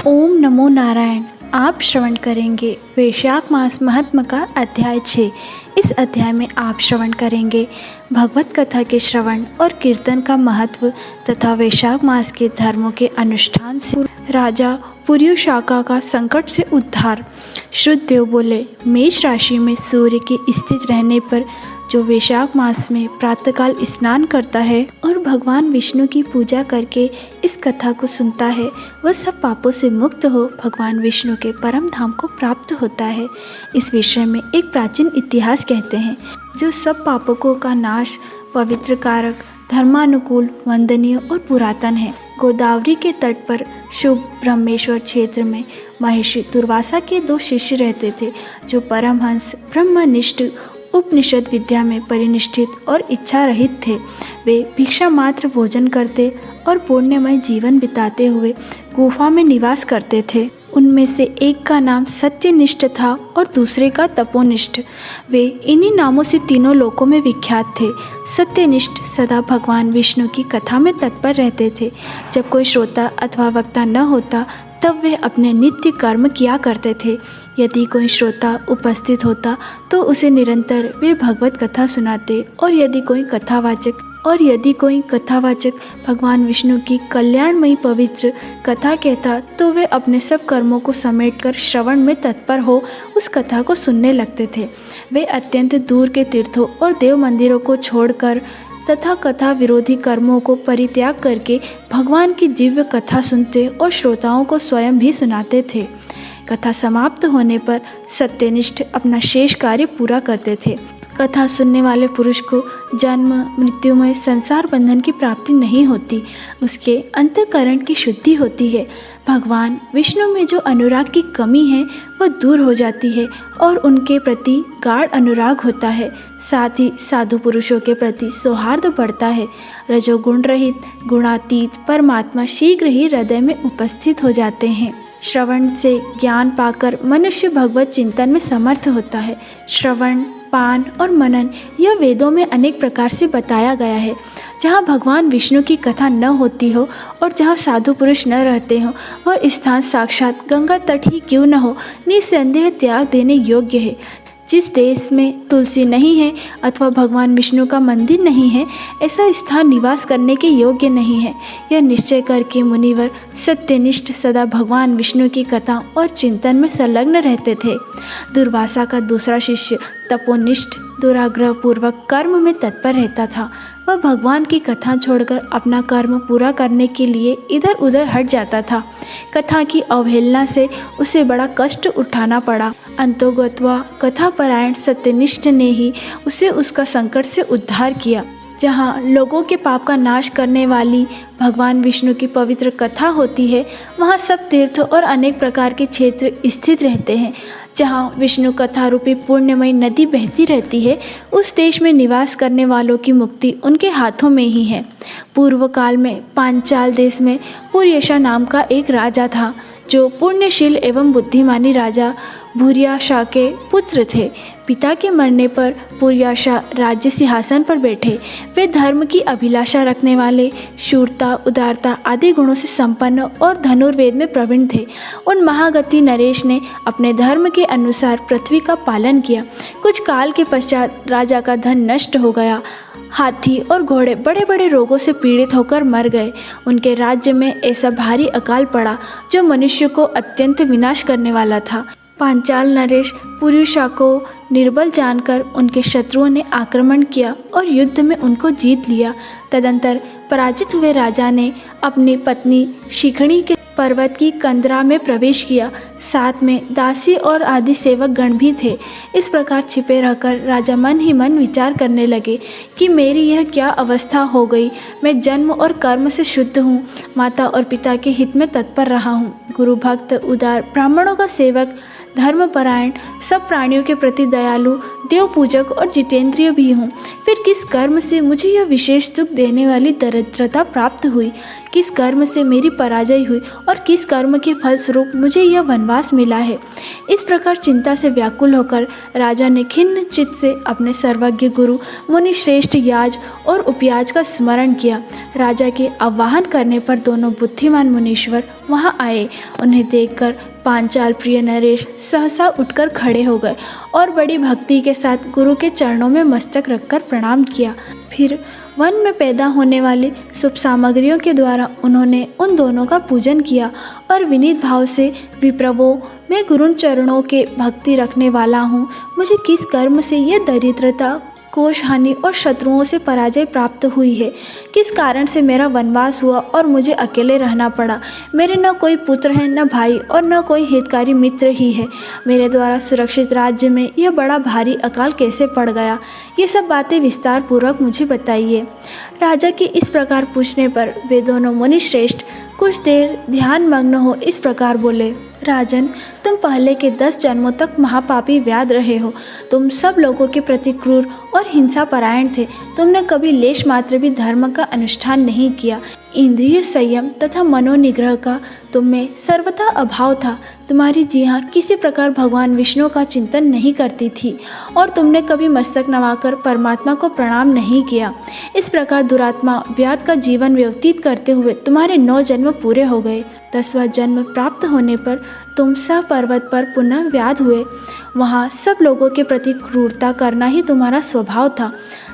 ओम नमो नारायण। आप श्रवण करेंगे वैशाख मास महात्म का अध्याय 6। इस अध्याय में आप श्रवण करेंगे भगवत कथा के श्रवण और कीर्तन का महत्व तथा वैशाख मास के धर्मों के अनुष्ठान से राजा पुरुशाका का संकट से उद्धार। श्रुतदेव बोले, मेष राशि में सूर्य के स्थित रहने पर जो वैशाख मास में प्रातःकाल स्नान करता है और भगवान विष्णु की पूजा करके इस कथा को सुनता है, वह सब पापों से मुक्त हो भगवान विष्णु के परम धाम को प्राप्त होता है। इस विषय में एक प्राचीन इतिहास कहते हैं, जो सब पापों का नाश, पवित्र कारक, धर्मानुकूल, वंदनीय और पुरातन है। गोदावरी के तट पर शुभ ब्रह्मेश्वर क्षेत्र में महर्षि दुर्वासा के 2 शिष्य रहते थे, जो परमहंस ब्रह्मनिष्ठ उपनिषद विद्या में परिनिष्ठित और इच्छा रहित थे। वे भिक्षा मात्र भोजन करते और पुण्यमय जीवन बिताते हुए गुफा में निवास करते थे। उनमें से एक का नाम सत्यनिष्ठ था और दूसरे का तपोनिष्ठ। वे इन्हीं नामों से तीनों लोकों में विख्यात थे। सत्यनिष्ठ सदा भगवान विष्णु की कथा में तत्पर रहते थे। जब कोई श्रोता अथवा वक्ता न होता तब वे अपने नित्य कर्म किया करते थे। यदि कोई श्रोता उपस्थित होता तो उसे निरंतर वे भगवत कथा सुनाते, और यदि कोई कथावाचक भगवान विष्णु की कल्याणमयी पवित्र कथा कहता तो वे अपने सब कर्मों को समेटकर श्रवण में तत्पर हो उस कथा को सुनने लगते थे। वे अत्यंत दूर के तीर्थों और देव मंदिरों को छोड़कर तथा कथा विरोधी कर्मों को परित्याग करके भगवान की दिव्य कथा सुनते और श्रोताओं को स्वयं भी सुनाते थे। कथा समाप्त होने पर सत्यनिष्ठ अपना शेष कार्य पूरा करते थे। कथा सुनने वाले पुरुष को जन्म मृत्युमय संसार बंधन की प्राप्ति नहीं होती, उसके अंतःकरण की शुद्धि होती है। भगवान विष्णु में जो अनुराग की कमी है वह दूर हो जाती है और उनके प्रति गाढ़ अनुराग होता है। साथ ही साधु पुरुषों के प्रति सौहार्द बढ़ता है। रजोगुण रहित गुणातीत परमात्मा शीघ्र ही हृदय में उपस्थित हो जाते हैं। श्रवण से ज्ञान पाकर मनुष्य भगवत चिंतन में समर्थ होता है। श्रवण, पान और मनन यह वेदों में अनेक प्रकार से बताया गया है। जहाँ भगवान विष्णु की कथा न होती हो और जहाँ साधु पुरुष न रहते हो, वह स्थान साक्षात गंगा तट ही क्यों न हो, निसंदेह त्याग देने योग्य है। जिस देश में तुलसी नहीं है अथवा भगवान विष्णु का मंदिर नहीं है, ऐसा स्थान निवास करने के योग्य नहीं है। यह निश्चय करके मुनिवर सत्यनिष्ठ सदा भगवान विष्णु की कथा और चिंतन में संलग्न रहते थे। दुर्वासा का दूसरा शिष्य तपोनिष्ठ दुराग्रह पूर्वक कर्म में तत्पर रहता था। वह भगवान की कथा छोड़कर अपना कर्म पूरा करने के लिए इधर उधर हट जाता था। कथा की अवहेलना से उसे बड़ा कष्ट उठाना पड़ा। अंतोगत्वा कथापरायण सत्यनिष्ठ ने ही उसे उसका संकट से उद्धार किया। जहाँ लोगों के पाप का नाश करने वाली भगवान विष्णु की पवित्र कथा होती है, वहाँ सब तीर्थ और अनेक प्रकार के क्षेत्र स्थित रहते हैं। जहाँ विष्णु कथा रूपी पुण्यमयी नदी बहती रहती है, उस देश में निवास करने वालों की मुक्ति उनके हाथों में ही है। पूर्व काल में पांचाल देश में पुर्यशा नाम का एक राजा था, जो पुण्यशील एवं बुद्धिमानी राजा भूर्याशा के पुत्र थे। पिता के मरने पर पुर्याशा राज्य सिंहासन पर बैठे। वे धर्म की अभिलाषा रखने वाले, शूरता, उदारता आदि गुणों से संपन्न और धनुर्वेद में प्रवीण थे। उन महागति नरेश ने अपने धर्म के अनुसार पृथ्वी का पालन किया। कुछ काल के पश्चात राजा का धन नष्ट हो गया। हाथी और घोड़े बड़े बड़े रोगों से पीड़ित होकर मर गए। उनके राज्य में ऐसा भारी अकाल पड़ा जो मनुष्य को अत्यंत विनाश करने वाला था। पांचाल नरेश पुरुषा को निर्बल जानकर उनके शत्रुओं ने आक्रमण किया और युद्ध में उनको जीत लिया। तदंतर पराजित हुए राजा ने अपनी पत्नी शिखणी के पर्वत की कंदरा में प्रवेश किया। साथ में दासी और आदि सेवक गण भी थे। इस प्रकार छिपे रहकर राजा मन ही मन विचार करने लगे कि मेरी यह क्या अवस्था हो गई। मैं जन्म और कर्म से शुद्ध हूँ, माता और पिता के हित में तत्पर रहा हूँ, गुरु भक्त, उदार, ब्राह्मणों का सेवक, धर्मपरायण, सब प्राणियों के प्रति दयालु, देव पूजक और जितेंद्रिय भी हूँ। फिर किस कर्म से मुझे यह विशेष दुख देने वाली दरिद्रता प्राप्त हुई? किस कर्म से मेरी पराजय हुई और किस कर्म के फलस्वरूप मुझे यह वनवास मिला है? इस प्रकार चिंता से व्याकुल होकर राजा ने खिन्न चित्त से अपने सर्वज्ञ गुरु मुनि श्रेष्ठ याज और उपयाज का स्मरण किया। राजा के आह्वान करने पर दोनों बुद्धिमान मुनीश्वर वहां आए। उन्हें देखकर पांचाल प्रिय नरेश सहसा उठकर खड़े हो गए और बड़ी भक्ति के साथ गुरु के चरणों में मस्तक रखकर प्रणाम किया। फिर वन में पैदा होने वाली शुभ सामग्रियों के द्वारा उन्होंने उन दोनों का पूजन किया और विनीत भाव से, विप्रभो, मैं गुरु चरणों के भक्ति रखने वाला हूँ। मुझे किस कर्म से यह दरिद्रता, कोष हानि और शत्रुओं से पराजय प्राप्त हुई है? किस कारण से मेरा वनवास हुआ और मुझे अकेले रहना पड़ा? मेरे न कोई पुत्र है, न भाई और न कोई हितकारी मित्र ही है। मेरे द्वारा सुरक्षित राज्य में यह बड़ा भारी अकाल कैसे पड़ गया? ये सब बातें विस्तार पूर्वक मुझे बताइए। राजा के इस प्रकार पूछने पर वे दोनों मुनि श्रेष्ठ कुछ देर ध्यान मग्न हो इस प्रकार बोले, राजन, तुम पहले के 10 जन्मों तक महापापी व्याध रहे हो। तुम सब लोगों के प्रति क्रूर और हिंसा परायण थे। तुमने कभी लेश मात्र भी धर्म का अनुष्ठान नहीं किया। इंद्रिय संयम तथा मनोनिग्रह का तुम में सर्वथा अभाव था। तुम्हारी जीहाँ किसी प्रकार भगवान विष्णु का चिंतन नहीं करती थी और तुमने कभी मस्तक नवाकर परमात्मा को प्रणाम नहीं किया। इस प्रकार दुरात्मा व्याध का जीवन व्यतीत करते हुए तुम्हारे 9 जन्म पूरे हो गए। 10वां जन्म प्राप्त होने पर तुम सह पर्वत पर पुनः व्याध हुए। वहाँ सब लोगों के प्रति क्रूरता करना ही तुम्हारा स्वभाव था।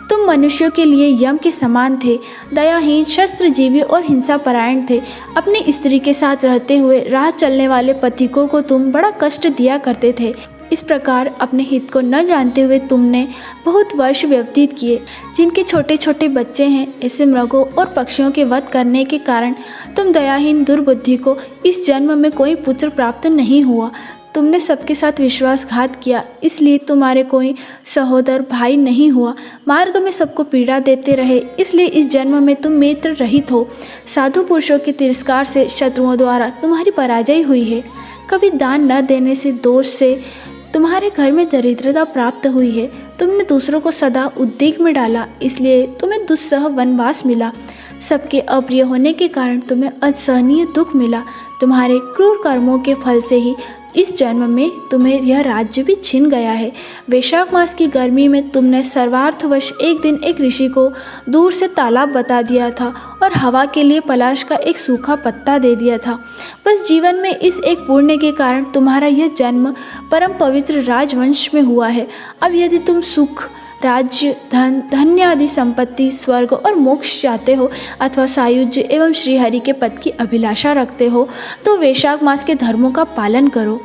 तुम मनुष्यों के लिए यम के समान थे, दयाहीन, शस्त्रजीवी और हिंसा परायण थे। अपनी स्त्री के साथ रहते हुए राह चलने वाले पथिकों को तुम बड़ा कष्ट दिया करते थे। इस प्रकार अपने हित को न जानते हुए तुमने बहुत वर्ष व्यतीत किए। जिनके छोटे छोटे बच्चे हैं, ऐसे मृगों और पक्षियों के वध करने के कारण तुम दयाहीन दुर्बुद्धि को इस जन्म में कोई पुत्र प्राप्त नहीं हुआ। तुमने सबके साथ विश्वासघात किया, इसलिए तुम्हारे कोई सहोदर भाई नहीं हुआ। मार्ग में सबको पीड़ा देते रहे, इसलिए इस जन्म में तुम मित्र रहित हो। साधु पुरुषों के तिरस्कार से शत्रुओं द्वारा तुम्हारी पराजय हुई है। कभी दान न देने से दोष से तुम्हारे घर में दरिद्रता प्राप्त हुई है। तुमने दूसरों को सदा उद्वेग में डाला, इसलिए तुम्हें दुस्सह वनवास मिला। सबके अप्रिय होने के कारण तुम्हें असहनीय दुख मिला। तुम्हारे क्रूर कर्मों के फल से ही इस जन्म में तुम्हें यह राज्य भी छिन गया है। वैशाख मास की गर्मी में तुमने सर्वार्थवश एक दिन एक ऋषि को दूर से तालाब बता दिया था और हवा के लिए पलाश का एक सूखा पत्ता दे दिया था। बस जीवन में इस एक पुण्य के कारण तुम्हारा यह जन्म परम पवित्र राजवंश में हुआ है। अब यदि तुम सुख, राज्य, धन, धन्य आदि संपत्ति, स्वर्ग और मोक्ष चाहते हो अथवा सायुज्य एवं श्रीहरि के पद की अभिलाषा रखते हो तो वैशाख मास के धर्मों का पालन करो।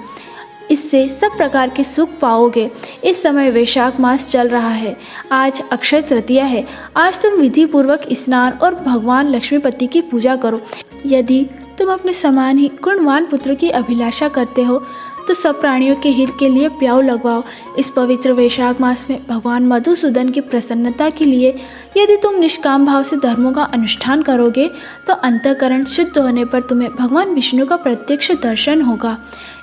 इससे सब प्रकार के सुख पाओगे। इस समय वैशाख मास चल रहा है। आज अक्षय तृतीया है। आज तुम विधि पूर्वक स्नान और भगवान लक्ष्मीपति की पूजा करो। यदि तुम अपने समान ही गुणवान पुत्र की अभिलाषा करते हो तो सब प्राणियों के हित के लिए प्याऊ लगवाओ। इस पवित्र वैशाख मास में भगवान मधुसूदन की प्रसन्नता के लिए यदि तुम निष्काम भाव से धर्मों का अनुष्ठान करोगे तो अंतःकरण शुद्ध होने पर तुम्हें भगवान विष्णु का प्रत्यक्ष दर्शन होगा।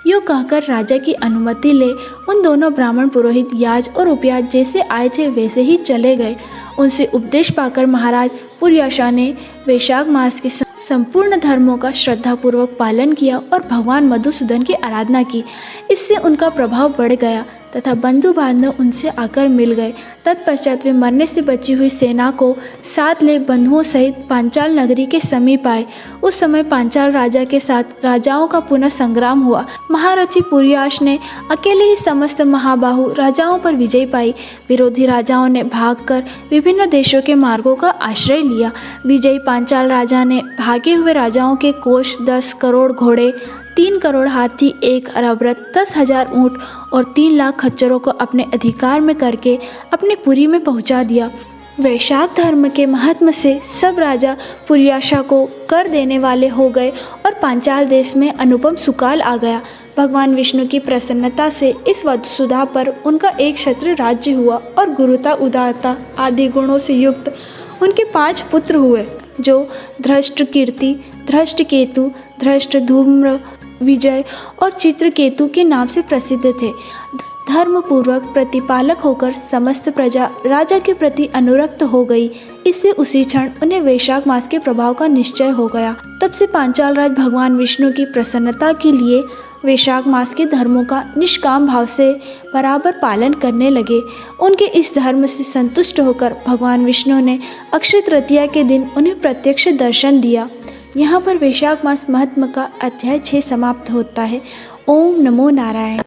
यूँ कहकर राजा की अनुमति ले उन दोनों ब्राह्मण पुरोहित याज और उपयाज जैसे आए थे वैसे ही चले गए। उनसे उपदेश पाकर महाराज पुर्याशा ने वैशाख मास के संपूर्ण धर्मों का श्रद्धापूर्वक पालन किया और भगवान मधुसूदन की आराधना की। इससे उनका प्रभाव बढ़ गया तथा बंधु बांधव उनसे आकर मिल गए। तत्पश्चात वे मरने से बची हुई सेना को साथ ले बंधुओं सहित पांचाल नगरी के समीप आए। उस समय पांचाल राजा के साथ राजाओं का पुनः संग्राम हुआ। महारथी पुर्याश ने अकेले ही समस्त महाबाहु राजाओं पर विजय पाई। विरोधी राजाओं ने भागकर विभिन्न देशों के मार्गों का आश्रय लिया। विजयी पांचाल राजा ने भागे हुए राजाओं के कोष 10 करोड़ घोड़े, 3 करोड़ हाथी, 1 अरब रथ, 10,000 ऊँट और 3 लाख खच्चरों को अपने अधिकार में करके अपने पुरी में पहुंचा दिया। वैशाख धर्म के महात्म से सब राजा पुर्याशा को कर देने वाले हो गए और पांचाल देश में अनुपम सुकाल आ गया। भगवान विष्णु की प्रसन्नता से इस वसुधा पर उनका एक क्षत्र राज्य हुआ और गुरुता, उदारता आदि गुणों से युक्त उनके 5 पुत्र हुए, जो धृष्ट कीर्ति, धृष्ट केतु, धृष्ट धूम्र, विजय और चित्रकेतु के नाम से प्रसिद्ध थे। धर्मपूर्वक प्रतिपालक होकर समस्त प्रजा राजा के प्रति अनुरक्त हो गई। इससे उसी क्षण उन्हें वैशाख मास के प्रभाव का निश्चय हो गया। तब से पांचाल राज भगवान विष्णु की प्रसन्नता के लिए वैशाख मास के धर्मों का निष्काम भाव से बराबर पालन करने लगे। उनके इस धर्म से संतुष्ट होकर भगवान विष्णु ने अक्षय तृतीया के दिन उन्हें प्रत्यक्ष दर्शन दिया। यहाँ पर वैशाख मास महात्म्य का अध्याय 6 समाप्त होता है। ओम नमो नारायण।